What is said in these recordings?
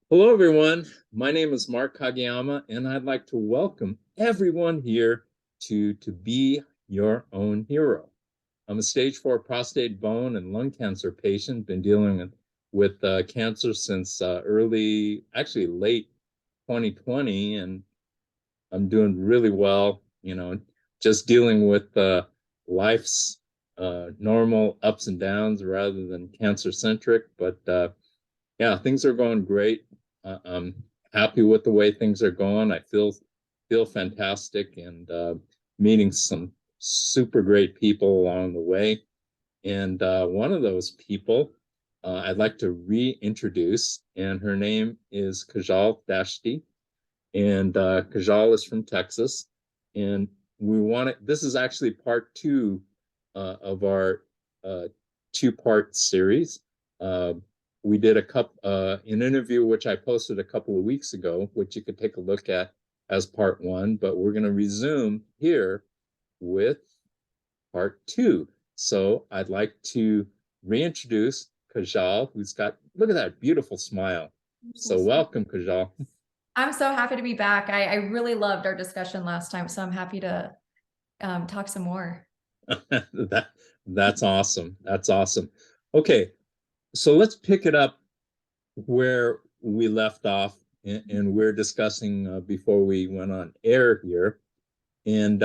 Hello, everyone. My name is Mark Kageyama, and I'd like to welcome everyone here to Be Your Own Hero. I'm a stage 4 prostate, bone, and lung cancer patient, been dealing with cancer since late 2020, and I'm doing really well, just dealing with life's normal ups and downs rather than cancer-centric, but yeah, things are going great. I'm happy with the way things are going. I feel fantastic and meeting some super great people along the way. And one of those people I'd like to reintroduce, and her name is Kezhal Dashti. And Kezhal is from Texas. And this is actually part two of our uh, two-part series. Uh, we did an interview which I posted a couple of weeks ago, which you could take a look at as part one, but we're going to resume here with part two. So I'd like to reintroduce Kezhal, who's got, look at that beautiful smile. So welcome, Kezhal. I'm so happy to be back. I really loved our discussion last time, so I'm happy to talk some more. That's awesome. That's awesome. Okay, so let's pick it up where we left off, and we're discussing before we went on air here. And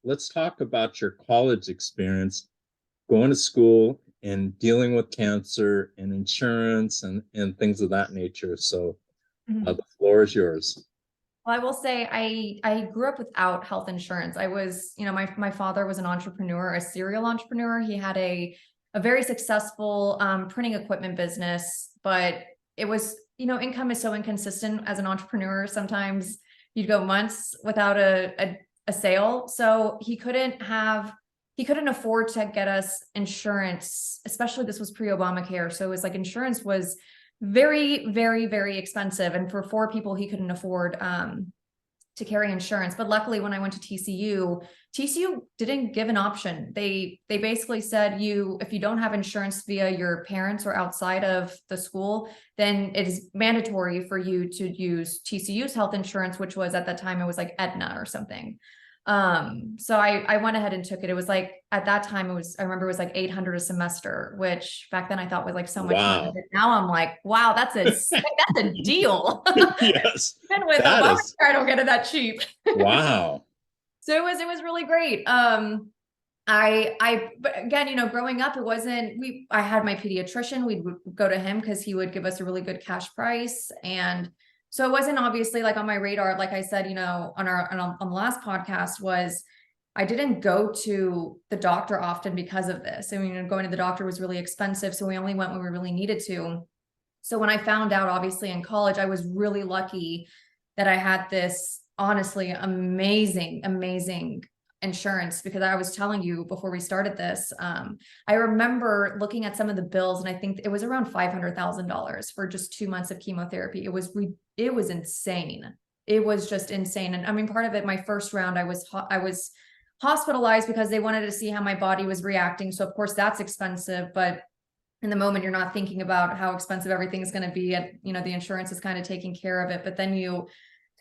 let's talk about your college experience, going to school and dealing with cancer and insurance and things of that nature. So the floor is yours. Well, I will say I grew up without health insurance. I was, my father was an entrepreneur, a serial entrepreneur. He had a very successful printing equipment business, but it was, income is so inconsistent as an entrepreneur. Sometimes you'd go months without a sale. So he couldn't afford to get us insurance, especially this was pre-Obamacare. So it was like insurance was very, very, very expensive. And for 4 people, he couldn't afford to carry insurance. But luckily, when I went to TCU didn't give an option. They basically said if you don't have insurance via your parents or outside of the school, then it is mandatory for you to use TCU's health insurance, which was at that time, it was like Aetna or something. So I went ahead and took it. It was like, at that time, I remember it was like 800 a semester, which back then I thought was like so much money. Wow. But now I'm like, wow, that's a deal. Yes, Even with that Obamacare, is I don't get it that cheap. wow. So it was really great. But again, growing up, I had my pediatrician. We would go to him because he would give us a really good cash price. And so it wasn't obviously like on my radar. Like I said, on the last podcast I didn't go to the doctor often because of this. I mean, going to the doctor was really expensive. So we only went when we really needed to. So when I found out, obviously in college, I was really lucky that I had this honestly amazing, amazing insurance, because I was telling you before we started this, I remember looking at some of the bills, and I think it was around $500,000 for just 2 months of chemotherapy. It was insane. It was just insane. And I mean, part of it, my first round, I was hospitalized because they wanted to see how my body was reacting. So of course that's expensive, but in the moment you're not thinking about how expensive everything's going to be, and the insurance is kind of taking care of it. But then you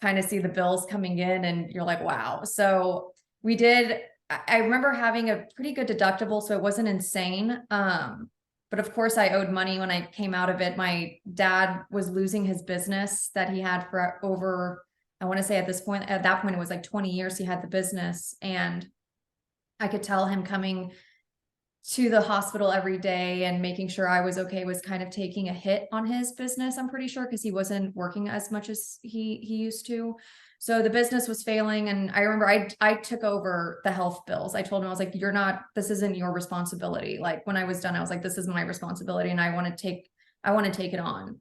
kind of see the bills coming in and you're like, wow. So I remember having a pretty good deductible, so it wasn't insane. But of course I owed money when I came out of it. My dad was losing his business that he had for over, I want to say at that point, it was like 20 years he had the business. And I could tell him coming to the hospital every day and making sure I was okay was kind of taking a hit on his business, I'm pretty sure, because he wasn't working as much as he used to. So the business was failing. And I remember I took over the health bills. I told him, I was like, this isn't your responsibility. Like when I was done, I was like, this is my responsibility and I want to take it on.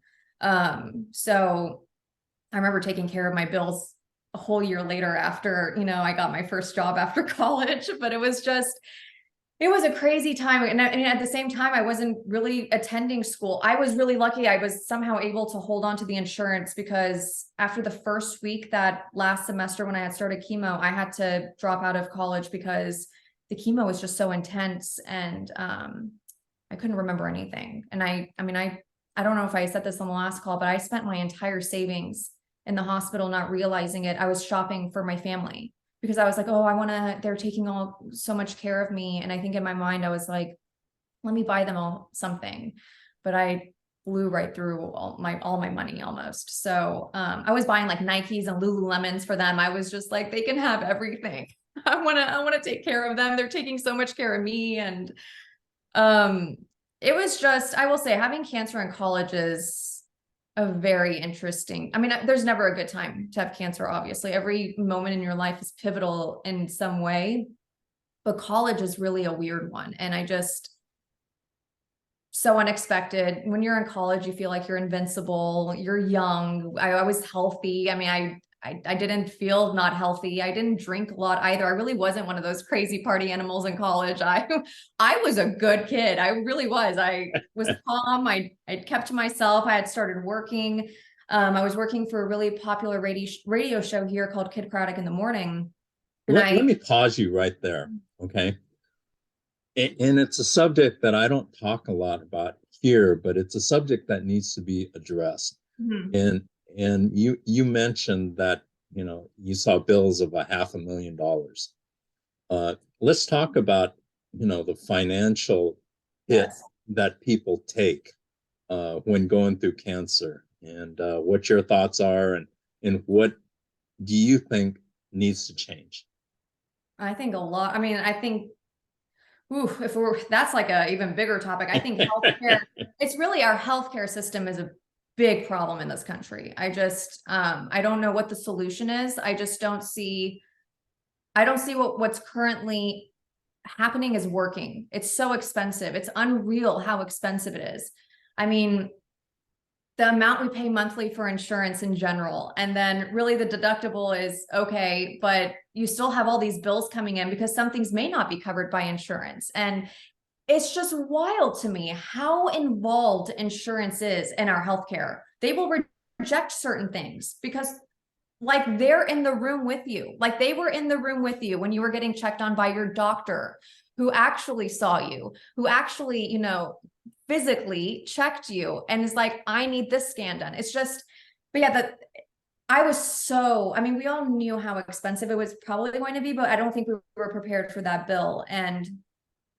So I remember taking care of my bills a whole year later after, I got my first job after college. But it was a crazy time. And at the same time, I wasn't really attending school. I was really lucky. I was somehow able to hold on to the insurance, because after the first week, that last semester when I had started chemo, I had to drop out of college because the chemo was just so intense, and I couldn't remember anything. And I I don't know if I said this on the last call, but I spent my entire savings in the hospital, not realizing it. I was shopping for my family because I was like, oh, they're taking so much care of me. And I think in my mind, I was like, let me buy them all something. But I blew right through all my money almost. So I was buying like Nikes and Lululemons for them. I was just like, they can have everything. I wanna take care of them. They're taking so much care of me. And it was just, I will say, having cancer in college is a very interesting. I mean, there's never a good time to have cancer, obviously. Every moment in your life is pivotal in some way, but college is really a weird one. And so unexpected. When you're in college, you feel like you're invincible, you're young. I was healthy. I mean, I didn't feel not healthy. I didn't drink a lot either. I really wasn't one of those crazy party animals in college. I was a good kid. I really was. I was calm. I kept to myself. I had started working. I was working for a really popular radio show here called Kid Craddock in the Morning. Let me pause you right there, okay? And it's a subject that I don't talk a lot about here, but it's a subject that needs to be addressed. Mm-hmm. And you mentioned that, you know, you saw bills of $500,000. Let's talk about, you know, the financial hit Yes. that people take when going through cancer, and what your thoughts are, and what do you think needs to change? I think a lot. I mean, I think, ooh, that's like a even bigger topic. I think healthcare, it's really our healthcare system is a big problem in this country. I don't know what the solution is. I don't see what's currently happening is working. It's so expensive. It's unreal how expensive it is. I mean, the amount we pay monthly for insurance in general, and then really the deductible is okay, but you still have all these bills coming in because some things may not be covered by insurance. And it's just wild to me how involved insurance is in our healthcare. They will reject certain things because like they're in the room with you. Like they were in the room with you when you were getting checked on by your doctor who actually saw you, who actually, you know, physically checked you and is like, I need this scan done. It's just, but yeah, I mean, we all knew how expensive it was probably going to be, but I don't think we were prepared for that bill. And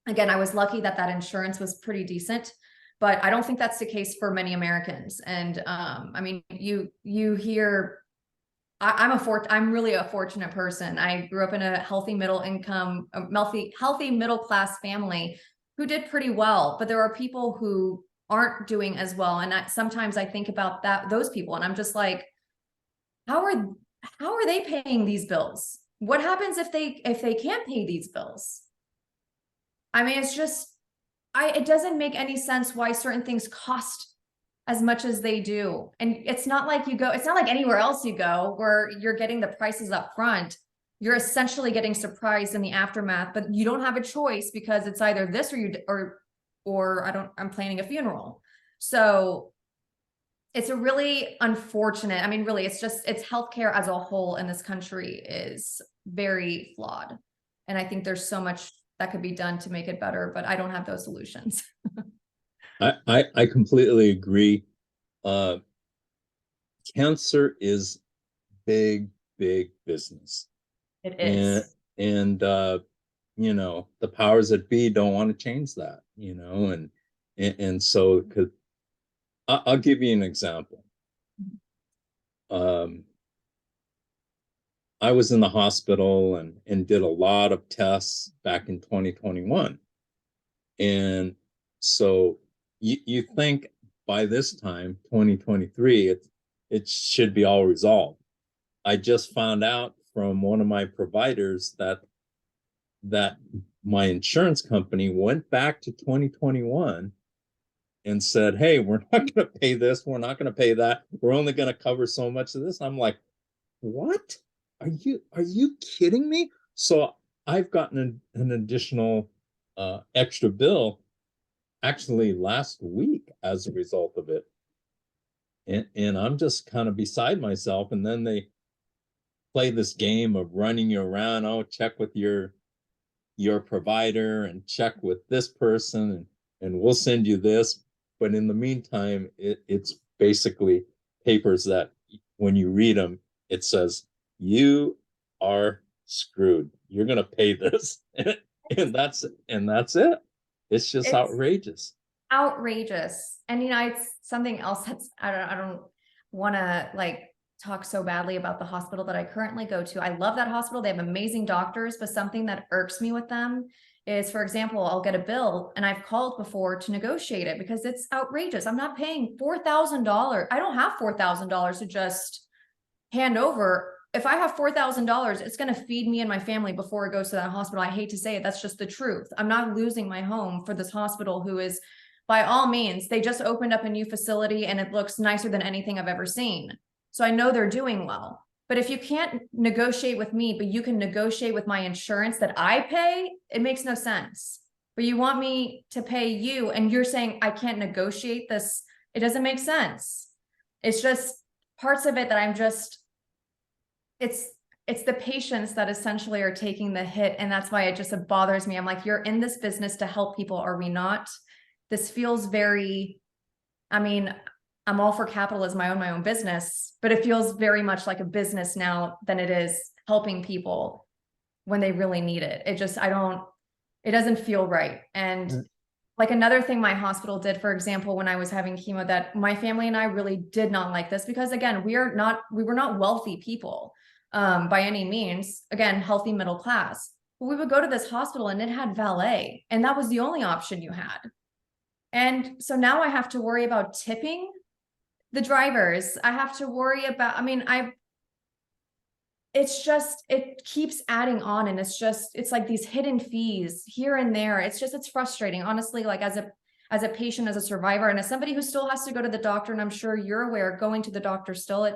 again, I was lucky that insurance was pretty decent, but I don't think that's the case for many Americans. And I mean, you hear, I'm really a fortunate person. I grew up in a healthy healthy middle class family who did pretty well, but there are people who aren't doing as well. And sometimes I think about those people, and I'm just like, how are they paying these bills? What happens if they can't pay these bills? I mean, it's just, it doesn't make any sense why certain things cost as much as they do. And it's not like anywhere else you go where you're getting the prices up front. You're essentially getting surprised in the aftermath, but you don't have a choice because it's either this or I'm planning a funeral. So it's a really unfortunate, I mean, really, it's healthcare as a whole in this country is very flawed. And I think there's so much that could be done to make it better, but I don't have those solutions. I completely agree. Cancer is big, big business. It And is. you know, the powers that be don't want to change that, you know, and so I'll give you an example. I was in the hospital and did a lot of tests back in 2021. And so you think by this time, 2023, it should be all resolved. I just found out from one of my providers that my insurance company went back to 2021 and said, hey, we're not going to pay this, we're not going to pay that, we're only going to cover so much of this. I'm like, what? Are you kidding me? So I've gotten an additional extra bill actually last week as a result of it. And I'm just kind of beside myself. And then they play this game of running you around. Oh, check with your provider and check with this person, and we'll send you this. but in the meantime, it's basically papers that when you read them, it says, you are screwed. You're going to pay this. and that's it. It's just It's outrageous. outrageous. And it's something else that's, I don't want to like talk so badly about the hospital that I currently go to. I love that hospital. They have amazing doctors, but something that irks me with them is, for example, I'll get a bill and I've called before to negotiate it because it's outrageous. I'm not paying $4,000. I don't have $4,000 to just hand over. If I have $4,000, it's going to feed me and my family before it goes to that hospital. I hate to say it. That's just the truth. I'm not losing my home for this hospital who is, by all means, they just opened up a new facility and it looks nicer than anything I've ever seen. So I know they're doing well. But if you can't negotiate with me, but you can negotiate with my insurance that I pay, it makes no sense. But you want me to pay you and you're saying I can't negotiate this. It doesn't make sense. It's just parts of it that I'm just, it's the patients that essentially are taking the hit. And that's why it just bothers me. I'm like, you're in this business to help people. Are we not? This feels very, I mean, I'm all for capitalism. I own my own business, but it feels very much like a business now than it is helping people when they really need it. It just, it doesn't feel right. And like another thing my hospital did, for example, when I was having chemo, that my family and I really did not like this because again, we were not wealthy people by any means, again, healthy middle class. But we would go to this hospital and it had valet and that was the only option you had. And so now I have to worry about tipping the drivers. I have to worry about, it's just, it keeps adding on and it's like these hidden fees here and there. It's frustrating, honestly, like as a patient, as a survivor, and as somebody who still has to go to the doctor, and I'm sure you're aware, going to the doctor still,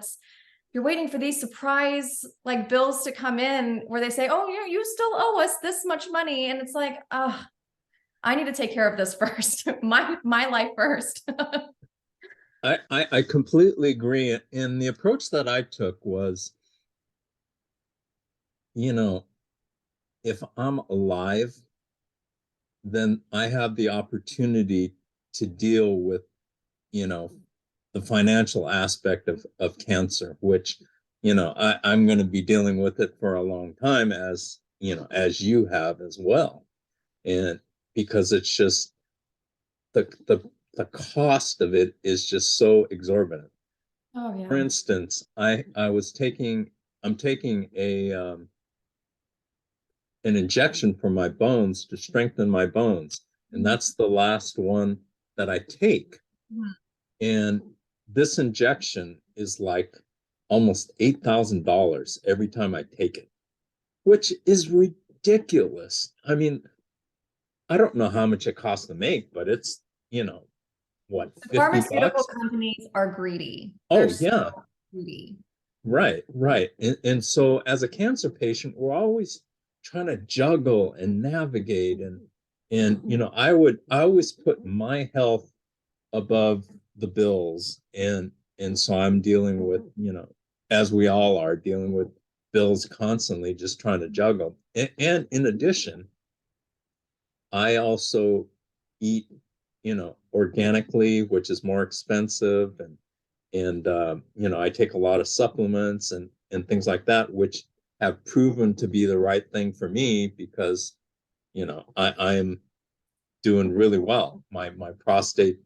you're waiting for these surprise like bills to come in where they say, oh, you still owe us this much money. And it's like, I need to take care of this first, my life first. I completely agree. And the approach that I took was, if I'm alive, then I have the opportunity to deal with, the financial aspect of cancer, which, I'm going to be dealing with it for a long time as you have as well. And because it's just the cost of it is just so exorbitant. Oh yeah. For instance, I'm taking an injection for my bones to strengthen my bones, and that's the last one that I take. Mm-hmm. And this injection is like almost $8,000 every time I take it, which is ridiculous. I mean, I don't know how much it costs to make, but it's, what, The 50 pharmaceutical bucks? companies are greedy. Oh, They're yeah. so greedy. Right. And so as a cancer patient, we're always trying to juggle and navigate and I always put my health above the bills and so I'm dealing with, as we all are dealing with bills constantly, just trying to juggle. And in addition, I also eat, organically, which is more expensive, and I take a lot of supplements and things like that, which have proven to be the right thing for me because I'm doing really well. My prostate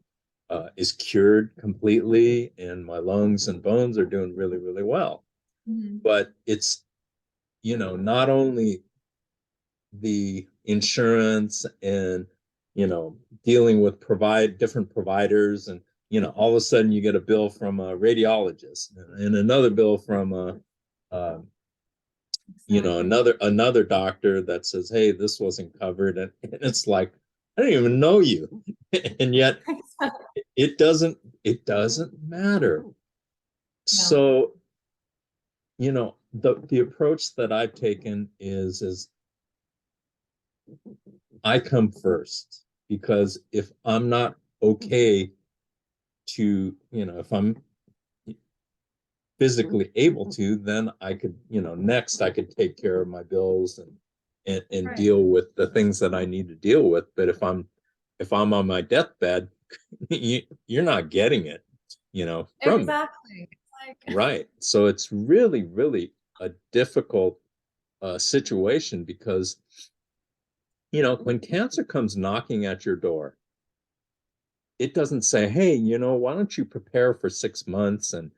is cured completely, and my lungs and bones are doing really, really well. Mm-hmm. But it's not only the insurance and dealing with different providers, and all of a sudden you get a bill from a radiologist and another bill from another doctor that says, hey, this wasn't covered, and it's like, I don't even know you. And yet it doesn't matter. No. So the approach that I've taken is I come first, because if I'm not okay to, if I'm physically able to, then I could, next I could take care of my bills and Right. deal with the things that I need to deal with. But if I'm on my deathbed, you're not getting it, from me. Exactly. It's like, Right. So it's really, really a difficult situation because, when cancer comes knocking at your door, it doesn't say, hey, why don't you prepare for 6 months and,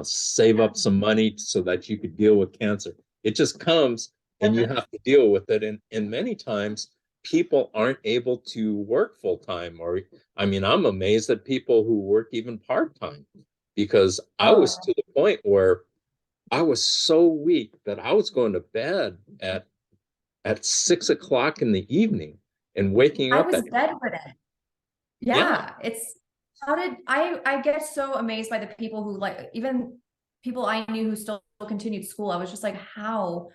save up some money so that you could deal with cancer. It just comes and you have to deal with it. And many times people aren't able to work full time. Or, I mean, I'm amazed at people who work even part time because I was oh, to the point where I was so weak that I was going to bed at 6 o'clock in the evening and waking I up was at, bedridden. yeah, Yeah, it's how did I get so amazed by the people who like even people I knew who still continued school. I was just like, how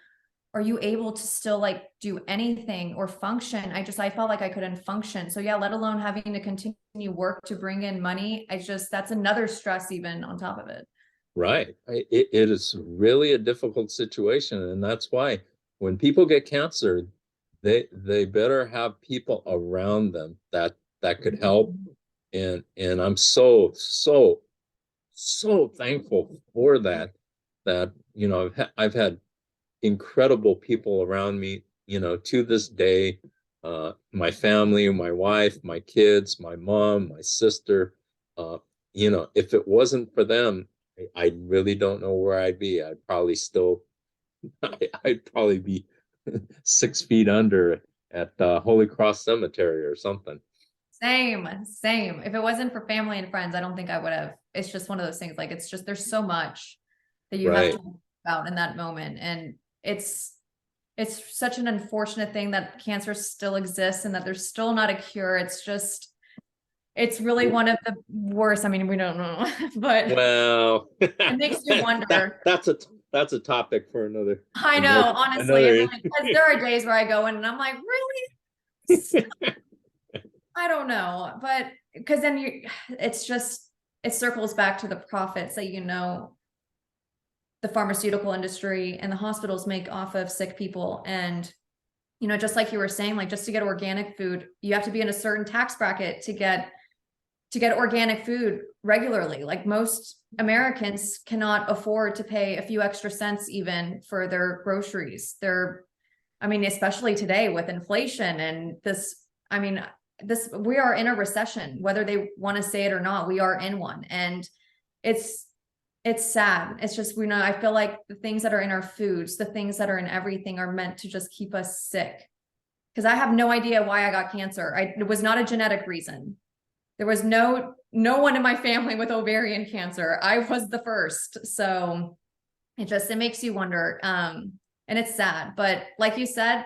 are you able to still like do anything or function? I felt like I couldn't function. So yeah, let alone having to continue work to bring in money. That's another stress even on top of it. right. It is really a difficult situation. And that's why when people get cancer, they better have people around them that could help. And I'm so thankful for that, I've had incredible people around me, to this day. My family, my wife, my kids, my mom, my sister. Uh, if it wasn't for them, I really don't know where I'd be. I'd probably still, I'd probably be 6 feet under at Holy Cross Cemetery or something. Same. If it wasn't for family and friends, I don't think I would have. It's just one of those things. Like it's just there's so much that you have to Right. think about in that moment, and it's such an unfortunate thing that cancer still exists and that there's still not a cure. It's really one of the worst. I mean, we don't know, but Well, it makes you wonder. that's a topic for I another know, honestly, I'm another. like, because there are days where I go in and I'm like, really? I don't know, but because then it's just, it circles back to the profits that, the pharmaceutical industry and the hospitals make off of sick people. And, just like you were saying, like just to get organic food, you have to be in a certain tax bracket to get organic food regularly. Like most Americans cannot afford to pay a few extra cents even for their groceries. I mean, especially today with inflation and I mean, we are in a recession, whether they want to say it or not, we are in one. And it's, it's sad. It's just, I feel like the things that are in our foods, the things that are in everything are meant to just keep us sick. Because I have no idea why I got cancer. It was not a genetic reason. There was no one in my family with ovarian cancer. I was the first. So it makes you wonder. And it's sad, but like you said,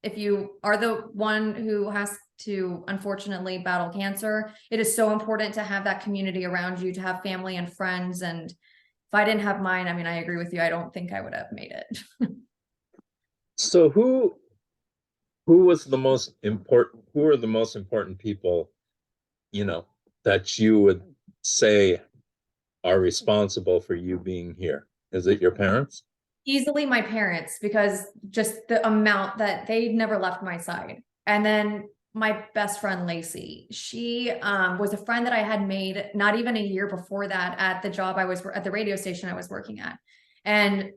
if you are the one who has to unfortunately battle cancer, it is so important to have that community around you, to have family and friends. And if I didn't have mine, I mean, I agree with you. I don't think I would have made it. So who was the most important? Who are the most important people, you know, that you would say are responsible for you being here? Is it your parents? Easily my parents, because just the amount that they never left my side. And then my best friend Lacey, she was a friend that I had made not even a year before that at the job I was at the radio station I was working at. And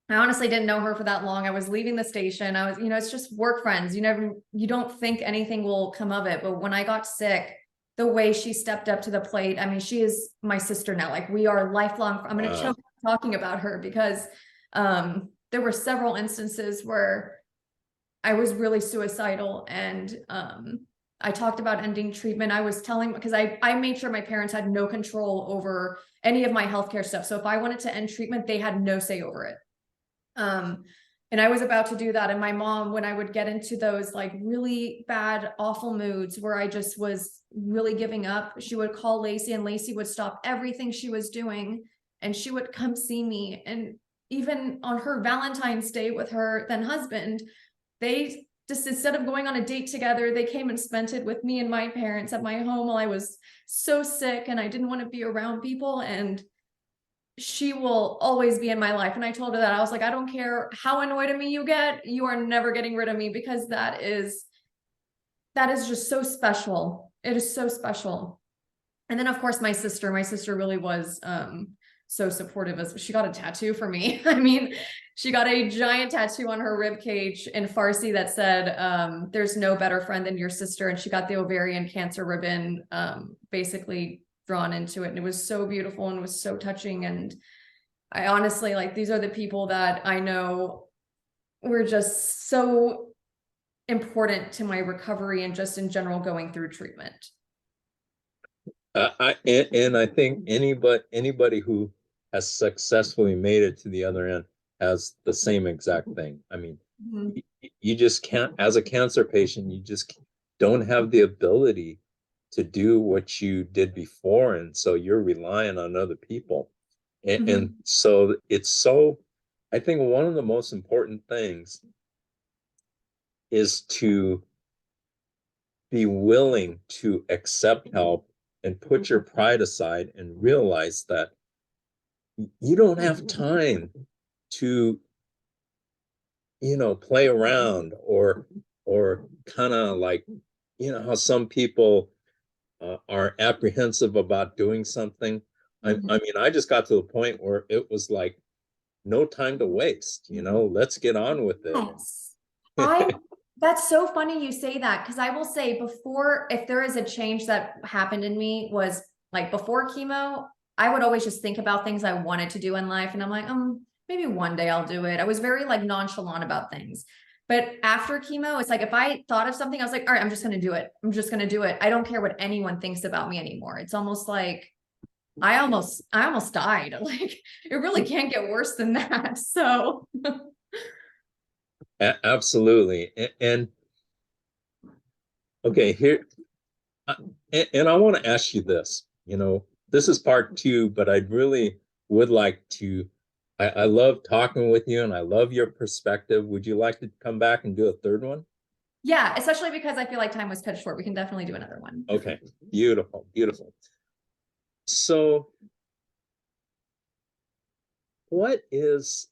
I honestly didn't know her for that long. I was leaving the station. I was, it's just work friends. You don't think anything will come of it. But when I got sick, the way she stepped up to the plate, I mean, she is my sister now. Like we are lifelong. I'm going to Wow. choke talking about her because there were several instances where I was really suicidal, and I talked about ending treatment. I was telling, because I made sure my parents had no control over any of my healthcare stuff. So if I wanted to end treatment, they had no say over it. And I was about to do that. And my mom, when I would get into those like really bad, awful moods where I just was really giving up, she would call Lacey, and Lacey would stop everything she was doing and she would come see me. And even on her Valentine's Day with her then husband, they just, instead of going on a date together, they came and spent it with me and my parents at my home while I was so sick and I didn't want to be around people. And she will always be in my life. And I told her that I was like, I don't care how annoyed at me you get, you are never getting rid of me, because that is just so special. It is so special. And then of course my sister really was so supportive. As she got a tattoo for me. I mean, she got a giant tattoo on her rib cage in Farsi that said, there's no better friend than your sister. And she got the ovarian cancer ribbon basically drawn into it. And it was so beautiful and it was so touching. And I honestly, like, these are the people that I know were just so important to my recovery and just in general going through treatment. And I think anybody who has successfully made it to the other end has the same exact thing. I mean, you just can't, as a cancer patient, you just don't have the ability to do what you did before, and so you're relying on other people. And so it's so, I think one of the most important things is to be willing to accept help and put your pride aside and realize that you don't have time to, play around or kind of like, how some people are apprehensive about doing something. I mean, I just got to the point where it was like, no time to waste, let's get on with it. Yes. That's so funny you say that, because I will say before, if there is a change that happened in me, was like before chemo, I would always just think about things I wanted to do in life. And I'm like, maybe one day I'll do it. I was very like nonchalant about things. But after chemo, it's like, if I thought of something, I was like, all right, I'm just going to do it. I'm just going to do it. I don't care what anyone thinks about me anymore. It's almost like I almost died. Like, it really can't get worse than that. So Absolutely. And okay, here, and I want to ask you this, this is part two, but I really would like to, I love talking with you and I love your perspective. Would you like to come back and do a third one? yeah, especially because I feel like time was cut short. We can definitely do another one. Okay, beautiful, beautiful. So what is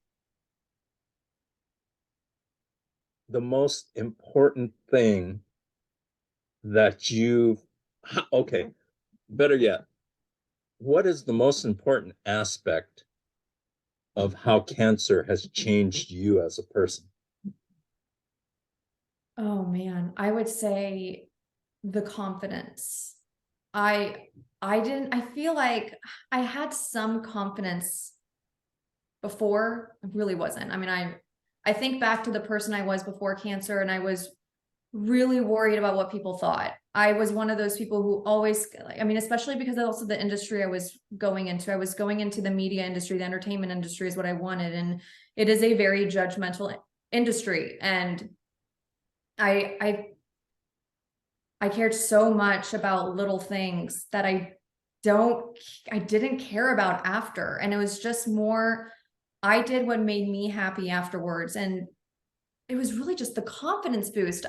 the most important thing that okay, better yet, what is the most important aspect of how cancer has changed you as a person? Oh man, I would say the confidence. I I feel like I had some confidence before. I really wasn't. I mean, I think back to the person I was before cancer, and I was really worried about what people thought. I was one of those people who always, I mean, especially because of also the industry I was going into. I was going into the media industry, the entertainment industry is what I wanted. And it is a very judgmental industry. And I cared so much about little things that I didn't care about after. And it was just more, I did what made me happy afterwards. And it was really just the confidence boost.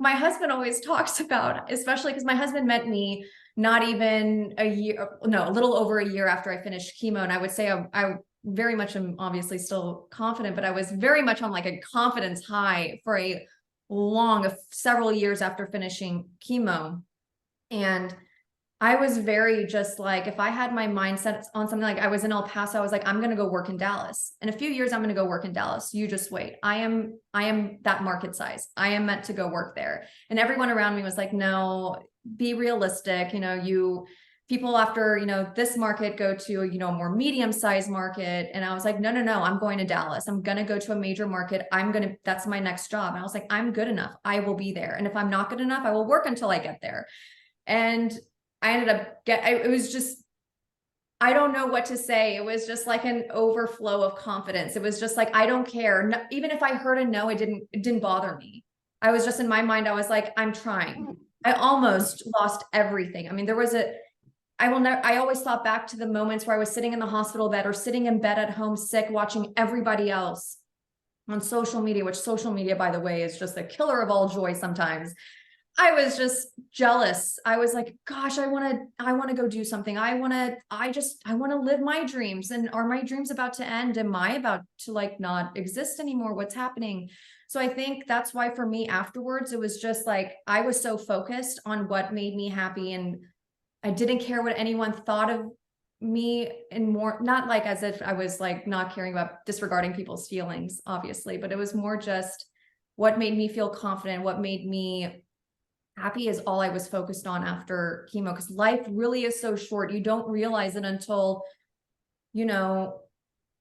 My husband always talks about, especially because my husband met me not even a year, no, a little over a year after I finished chemo. And I would say I very much am obviously still confident, but I was very much on like a confidence high for several years after finishing chemo. And I was very just like, if I had my mindset on something, like I was in El Paso, I was like, I'm going to go work in Dallas. In a few years, I'm going to go work in Dallas. You just wait. I am that market size. I am meant to go work there. And everyone around me was like, no, be realistic. People after, this market go to, a more medium-sized market. And I was like, no, I'm going to Dallas. I'm going to go to a major market. That's my next job. And I was like, I'm good enough. I will be there. And if I'm not good enough, I will work until I get there. And I ended up it was just, I don't know what to say. It was just like an overflow of confidence. It was just like, I don't care. No, even if I heard a no, it didn't bother me. I was just in my mind, I was like, I'm trying. I almost lost everything. I mean, I always thought back to the moments where I was sitting in the hospital bed or sitting in bed at home sick, watching everybody else on social media, which social media, by the way, is just a killer of all joy sometimes. I was just jealous. I was like, gosh, I want to go do something. I want to live my dreams. And are my dreams about to end? Am I about to like not exist anymore? What's happening? So I think that's why for me afterwards, it was just like, I was so focused on what made me happy and I didn't care what anyone thought of me, and more, not like as if I was like not caring about disregarding people's feelings, obviously, but it was more just what made me feel confident, what made me happy is all I was focused on after chemo, because life really is so short. You don't realize it until, you know,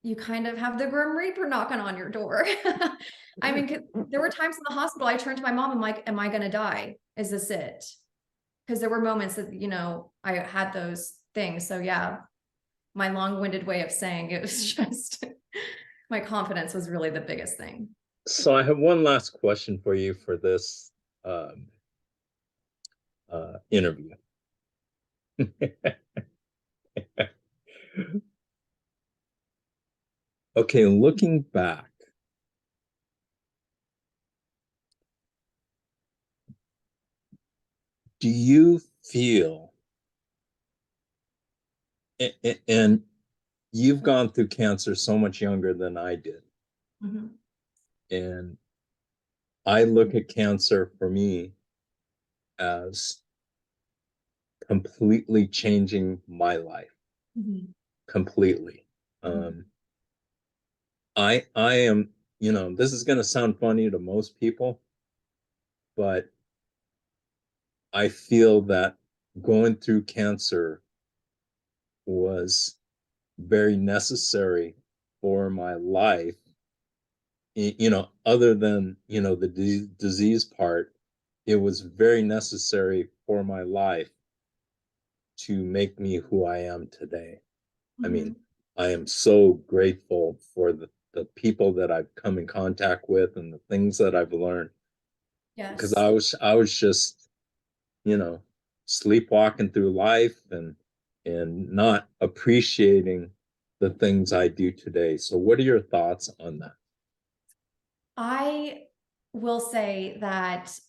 you kind of have the Grim Reaper knocking on your door. I mean, there were times in the hospital, I turned to my mom, I'm like, am I going to die? Is this it? Because there were moments that, you know, I had those things. So yeah, my long-winded way of saying it was just my confidence was really the biggest thing. So I have one last question for you for this interview. Okay, looking back, do you feel, and you've gone through cancer so much younger than I did, Mm-hmm. and I look at cancer for me as completely changing my life, Mm-hmm. completely. I am, this is going to sound funny to most people, but I feel that going through cancer was very necessary for my life. Other than, the disease part, it was very necessary for my life to make me who I am today. I Mm-hmm. mean, I am so grateful for the people that I've come in contact with and the things that I've learned, because Yes. I was just, you know, sleepwalking through life and not appreciating the things I do today. So what are your thoughts on that? I will say that,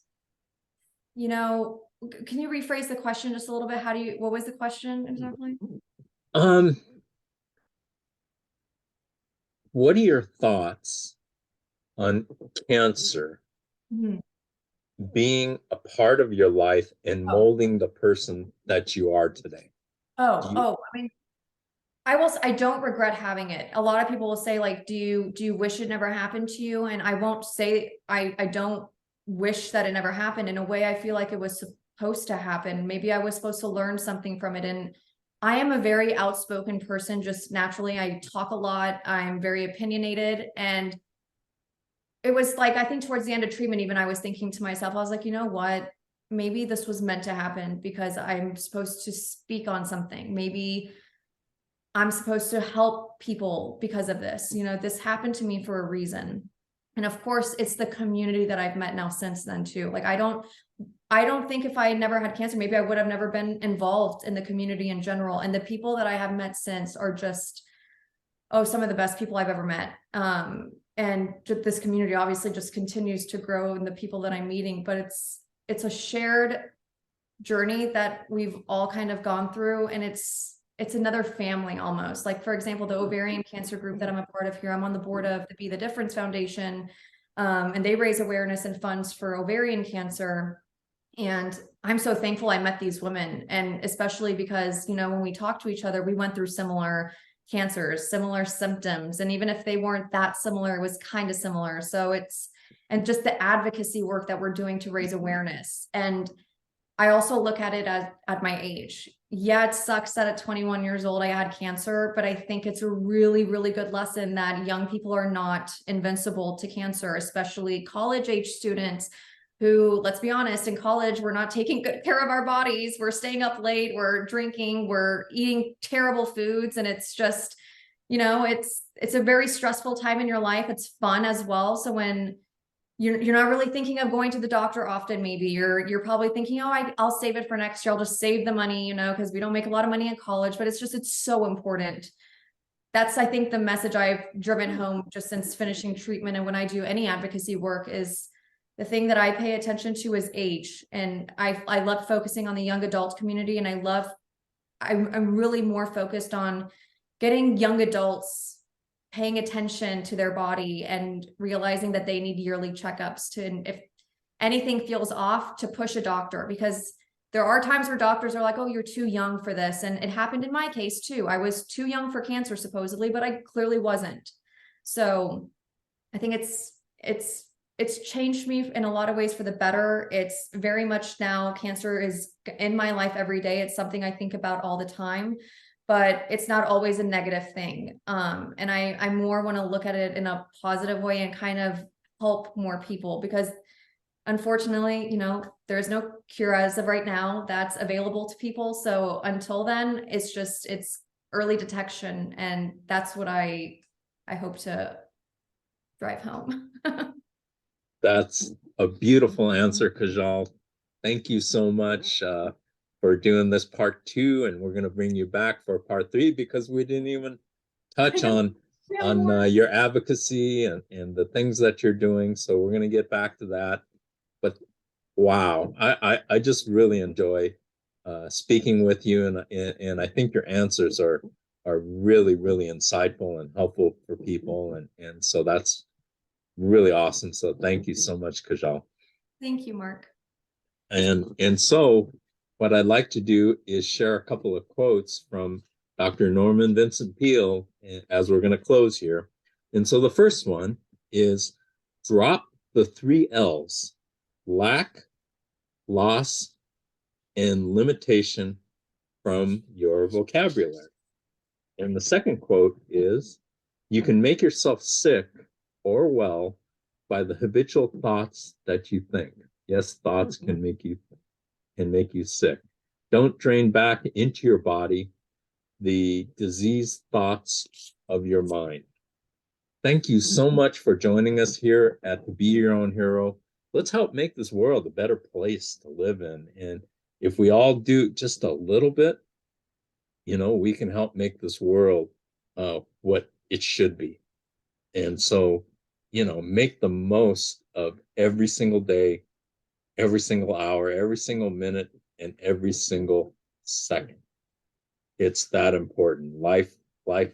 you know, can you rephrase the question just a little bit? What was the question exactly? Um, what are your thoughts on cancer Mhm. being a part of your life and Oh, molding the person that you are today? Do you I mean, I don't regret having it. A lot of people will say, like, do you wish it never happened to you? And I won't say I don't wish that it never happened. In a way, I feel like it was supposed to happen. Maybe I was supposed to learn something from it. And I am a very outspoken person, just naturally. I talk a lot. I'm very opinionated. And it was like, I think towards the end of treatment, even I was thinking to myself, I was like, you know what? Maybe this was meant to happen because I'm supposed to speak on something. Maybe I'm supposed to help people because of this. You know, this happened to me for a reason. And of course, it's the community that I've met now since then too. Like I don't think if I never had cancer, maybe I would have never been involved in the community in general. And the people that I have met since are just, oh, some of the best people I've ever met. And this community obviously just continues to grow in the people that I'm meeting, but it's a shared journey that we've all kind of gone through, and it's another family almost. Like, for example, the ovarian cancer group that I'm a part of here, I'm on the board of the Be the Difference Foundation, and they raise awareness and funds for ovarian cancer. And I'm so thankful I met these women, and especially because, you know, when we talk to each other, we went through similar cancers, similar symptoms, and even if they weren't that similar, it was kind of similar. So and just the advocacy work that we're doing to raise awareness. And I also look at it as at my age. Yeah, it sucks that at 21 years old I had cancer, but I think it's a really, really good lesson that young people are not invincible to cancer, especially college age students who, let's be honest, in college, we're not taking good care of our bodies. We're staying up late, we're drinking, we're eating terrible foods. And it's just, you know, it's a very stressful time in your life. It's fun as well. So when you're not really thinking of going to the doctor often, maybe you're probably thinking, oh, I'll save it for next year, I'll just save the money, you know, because we don't make a lot of money in college. But it's so important. That's, I think, the message I've driven home just since finishing treatment. And when I do any advocacy work, is the thing that I pay attention to is age. And I love focusing on the young adult community, and I'm really more focused on getting young adults paying attention to their body and realizing that they need yearly checkups to, and if anything feels off, to push a doctor. Because there are times where doctors are like, oh, you're too young for this. And it happened in my case too. I was too young for cancer, supposedly, but I clearly wasn't. So I think it's changed me in a lot of ways for the better. It's very much now cancer is in my life every day. It's something I think about all the time, but it's not always a negative thing. And I more want to look at it in a positive way and kind of help more people, because unfortunately, there's no cure as of right now that's available to people. So until then, it's early detection. And that's what I hope to drive home. That's a beautiful answer, Kajal. Thank you so much for doing this part 2, and we're going to bring you back for part 3 because we didn't even touch on your advocacy and the things that you're doing. So we're going to get back to that. But wow, I just really enjoy speaking with you, and I think your answers are really, really insightful and helpful for people, and so that's really awesome. So thank you so much, Kajal. Thank you, Mark. And so what I'd like to do is share a couple of quotes from Dr. Norman Vincent Peale as we're going to close here. And so the first one is drop the 3 L's: lack, loss, and limitation from your vocabulary. And the second quote is, you can make yourself sick or well by the habitual thoughts that you think. Yes, thoughts can make you sick. Don't drain back into your body the diseased thoughts of your mind. Thank you so much for joining us here at the Be Your Own Hero. Let's help make this world a better place to live in. And if we all do just a little bit, we can help make this world what it should be. And so, make the most of every single day, every single hour, every single minute, and every single second. It's that important. Life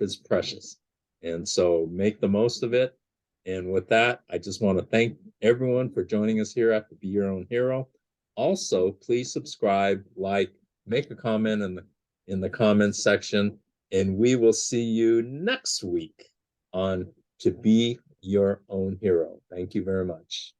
is precious. And so make the most of it. And with that, I just want to thank everyone for joining us here at the Be Your Own Hero. Also, please subscribe, make a comment in the comments section, and we will see you next week on To Be Your Own Hero. Thank you very much.